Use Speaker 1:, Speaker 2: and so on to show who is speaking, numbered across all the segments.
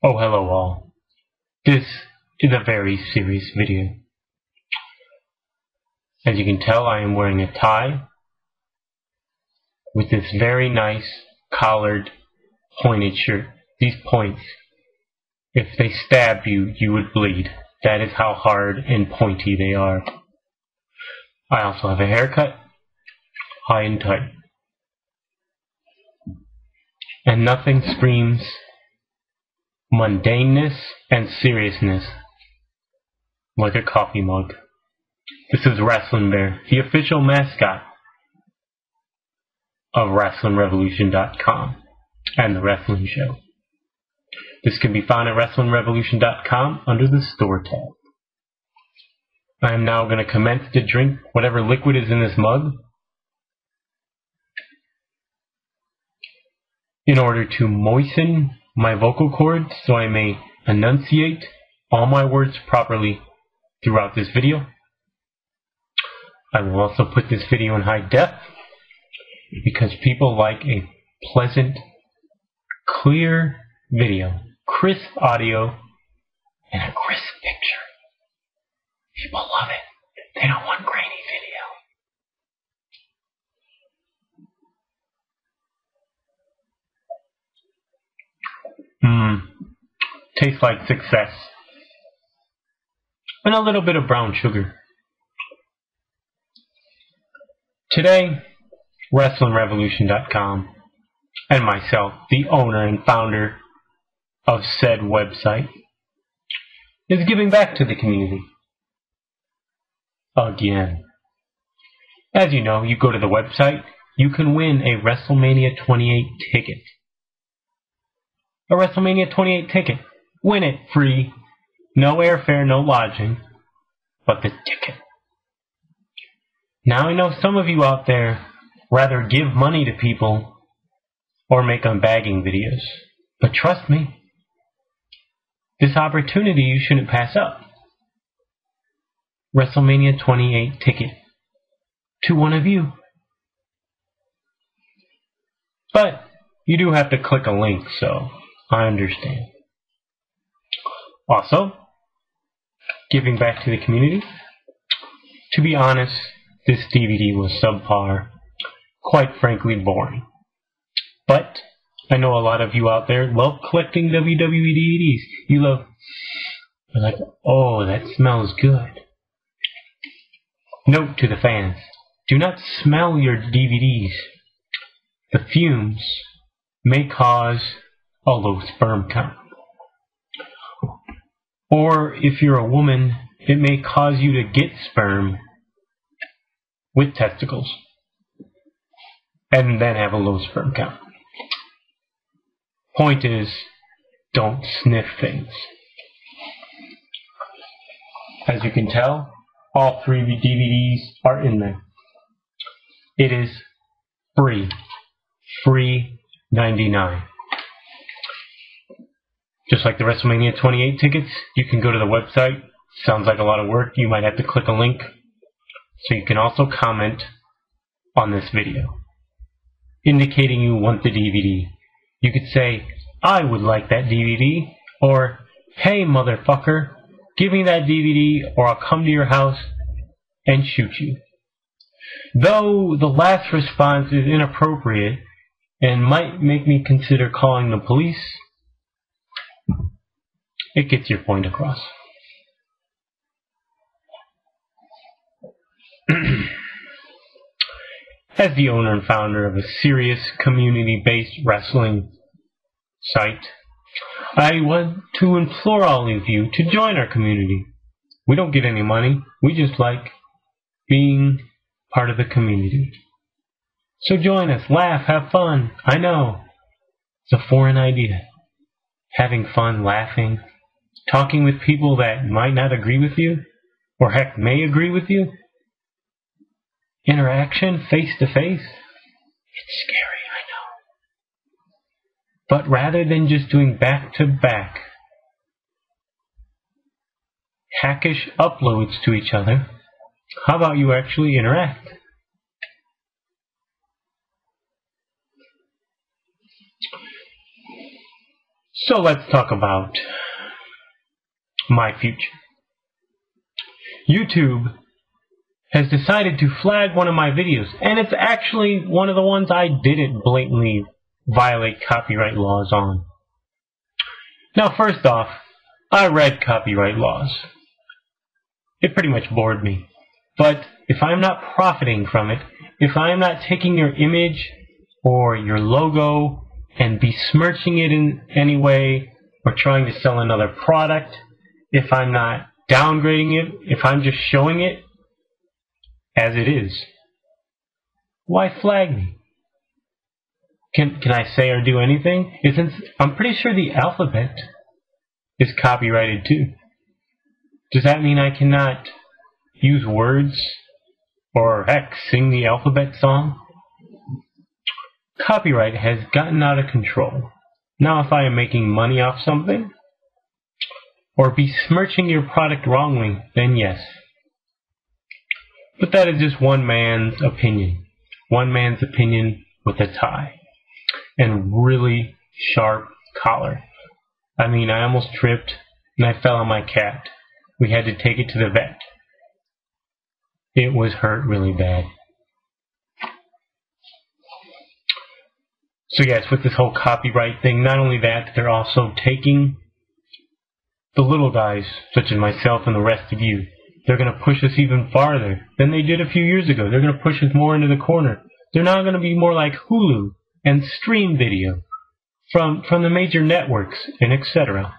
Speaker 1: Oh, hello all. This is a very serious video. As you can tell, I am wearing a tie with this very nice collared pointed shirt. These points, if they stabbed you, you would bleed. That is how hard and pointy they are. I also have a haircut, high and tight. And nothing screams mundaneness and seriousness like a coffee mug. This is Wrestling Bear, the official mascot of WrestlingRevolution.com and the Wrestling Show. This can be found at WrestlingRevolution.com under the Store tab. I am now going to commence to drink whatever liquid is in this mug in order to moisten my vocal cords so I may enunciate all my words properly throughout this video. I will also put this video in high def because people like a pleasant, clear video, crisp audio, and a crisp picture. People love it. They don't want grainy video. Tastes like success. And a little bit of brown sugar. Today, WrestlingRevolution.com and myself, the owner and founder of said website, is giving back to the community. Again. As you know, you go to the website, you can win a WrestleMania 28 ticket. A WrestleMania 28 ticket. Win it free. No airfare, no lodging, but the ticket. Now I know some of you out there rather give money to people or make unbagging videos. But trust me, this opportunity you shouldn't pass up. WrestleMania 28 ticket to one of you. But you do have to click a link, so I understand. Also, giving back to the community. To be honest, this DVD was subpar, quite frankly boring. But I know a lot of you out there love collecting WWE DVDs. You're like, oh, that smells good. Note to the fans, do not smell your DVDs. The fumes may cause a low sperm count. Or if you're a woman, it may cause you to get sperm with testicles and then have a low sperm count. Point is, don't sniff things. As you can tell, all 3 DVDs are in there. It is free. Free 99. Just like the WrestleMania 28 tickets, you can go to the website. Sounds like a lot of work. You might have to click a link. So you can also comment on this video, indicating you want the DVD. You could say, I would like that DVD, or, hey motherfucker, give me that DVD or I'll come to your house and shoot you. Though the last response is inappropriate and might make me consider calling the police, it gets your point across. As the owner and founder of a serious community-based wrestling site, I want to implore all of you to join our community. We don't get any money. We just like being part of the community. So join us, laugh, have fun. I know, it's a foreign idea. Having fun, laughing, talking with people that might not agree with you, or heck, may agree with you. Interaction, face to face. It's scary, I know. But rather than just doing back-to-back hackish uploads to each other, how about you actually interact? So let's talk about my future. YouTube has decided to flag one of my videos, and it's actually one of the ones I didn't blatantly violate copyright laws on. Now, first off, I read copyright laws. It pretty much bored me. But if I'm not profiting from it, if I'm not taking your image or your logo and besmirching it in any way or trying to sell another product, if I'm not downgrading it, if I'm just showing it as it is, why flag me? Can I say or do anything? I'm pretty sure the alphabet is copyrighted too. Does that mean I cannot use words or heck, sing the alphabet song? Copyright has gotten out of control. Now if I am making money off something or besmirching your product wrongly, then yes. But that is just one man's opinion. One man's opinion with a tie. And really sharp collar. I mean, I almost tripped and I fell on my cat. We had to take it to the vet. It was hurt really bad. So yes, with this whole copyright thing, not only that, they're also taking the little guys, such as myself and the rest of you. They're going to push us even farther than they did a few years ago. They're going to push us more into the corner. They're now going to be more like Hulu and stream video from the major networks and etc.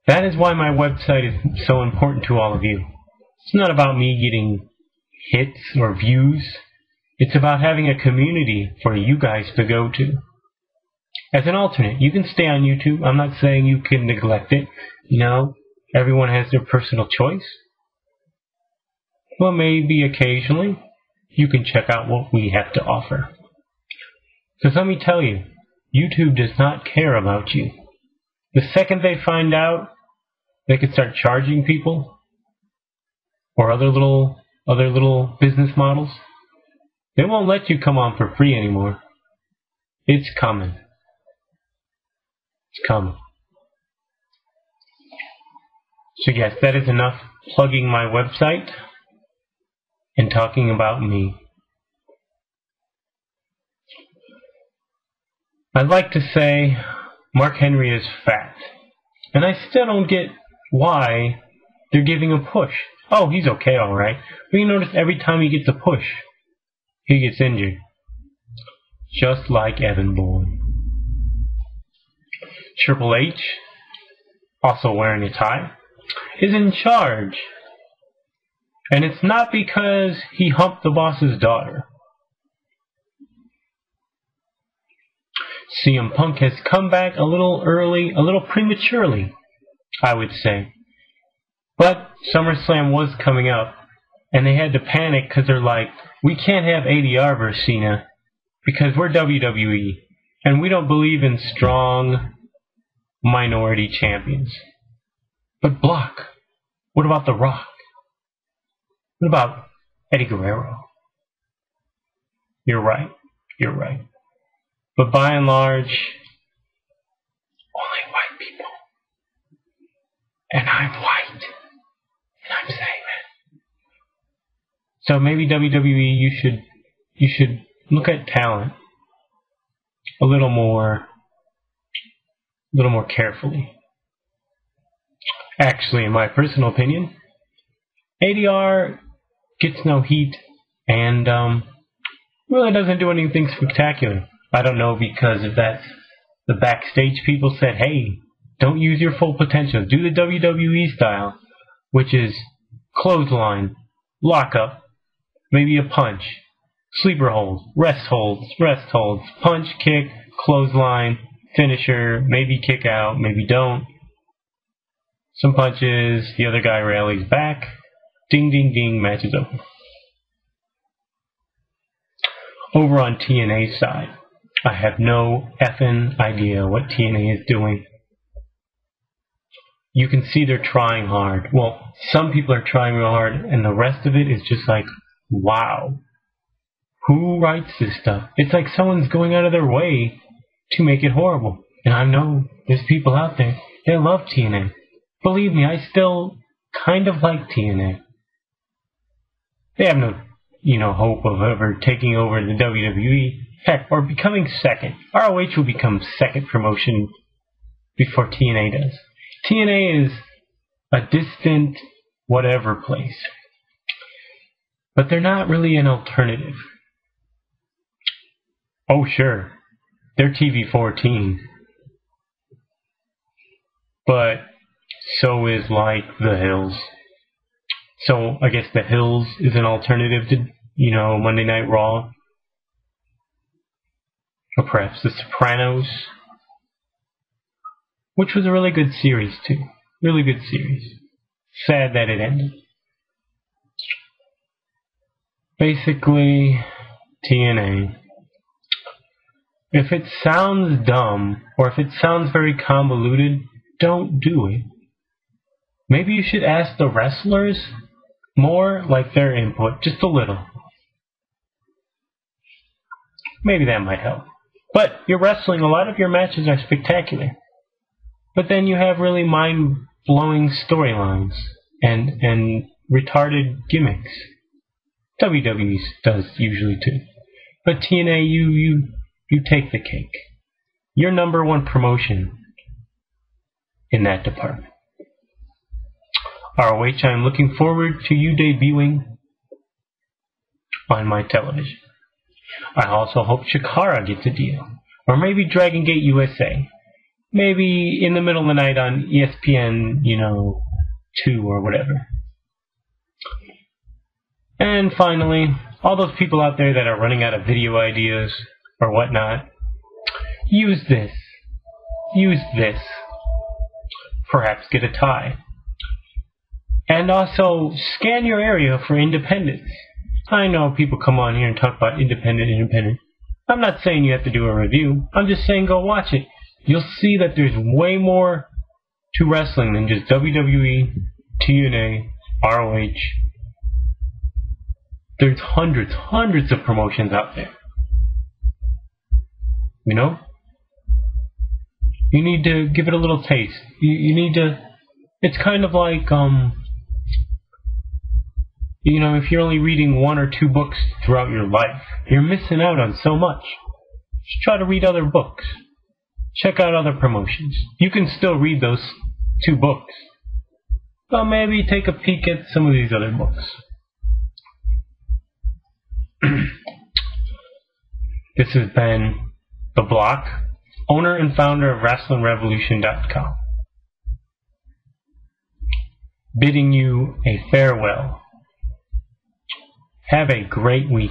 Speaker 1: That is why my website is so important to all of you. It's not about me getting hits or views. It's about having a community for you guys to go to. As an alternate, you can stay on YouTube. I'm not saying you can neglect it. You know, everyone has their personal choice. Well, maybe occasionally you can check out what we have to offer. Because let me tell you, YouTube does not care about you. The second they find out, they could start charging people or other little business models. They won't let you come on for free anymore. It's coming. It's coming. So yes, that is enough plugging my website and talking about me. I'd like to say Mark Henry is fat. And I still don't get why they're giving a push. Oh, he's okay, alright. But you notice every time he gets a push, he gets injured. Just like Evan Bourne. Triple H, also wearing a tie, is in charge. And it's not because he humped the boss's daughter. CM Punk has come back a little early, a little prematurely, I would say. But SummerSlam was coming up, and they had to panic because they're like, we can't have ADR versus Cena because we're WWE, and we don't believe in strong minority champions. But Block, what about The Rock? What about Eddie Guerrero? You're right, you're right. But by and large, only white people. And I'm white. And I'm saying that. So maybe WWE, you should look at talent a little more carefully. Actually, in my personal opinion, ADR gets no heat and really doesn't do anything spectacular. I don't know because if that's the backstage people said, hey, don't use your full potential. Do the WWE style, which is clothesline, lock up, maybe a punch, sleeper holds, rest holds, punch, kick, clothesline, finisher, maybe kick out, maybe don't. Some punches, the other guy rallies back, ding ding ding, match is over. Over on TNA's side, I have no effing idea what TNA is doing. You can see they're trying hard. Well, some people are trying real hard, and the rest of it is just like, wow. Who writes this stuff? It's like someone's going out of their way to make it horrible. And I know there's people out there that love TNA. Believe me, I still kind of like TNA. They have no, hope of ever taking over the WWE. Heck, or becoming second. ROH will become second promotion before TNA does. TNA is a distant whatever place. But they're not really an alternative. Oh sure, they're TV-14. But so is like The Hills. So I guess The Hills is an alternative to, Monday Night Raw. Or perhaps The Sopranos. Which was a really good series too. Really good series. Sad that it ended. Basically, TNA. If it sounds dumb, or if it sounds very convoluted, don't do it. Maybe you should ask the wrestlers more, like their input, just a little. Maybe that might help. But you're wrestling, a lot of your matches are spectacular. But then you have really mind-blowing storylines and retarded gimmicks. WWE does usually too. But TNA, you take the cake. You're #1 promotion in that department. ROH, I'm looking forward to you debuting on my television. I also hope Chikara gets a deal. Or maybe Dragon Gate USA. Maybe in the middle of the night on ESPN, 2 or whatever. And finally, all those people out there that are running out of video ideas or whatnot, use this. Use this. Perhaps get a tie. And also, scan your area for independents. I know people come on here and talk about independent. I'm not saying you have to do a review. I'm just saying go watch it. You'll see that there's way more to wrestling than just WWE, TNA, ROH. There's hundreds of promotions out there. You need to give it a little taste. You need to... It's kind of like, if you're only reading 1 or 2 books throughout your life, you're missing out on so much. Just try to read other books. Check out other promotions. You can still read those 2 books. But maybe take a peek at some of these other books. This has been The Block, owner and founder of WrestlingRevolution.com. Bidding you a farewell. Have a great week.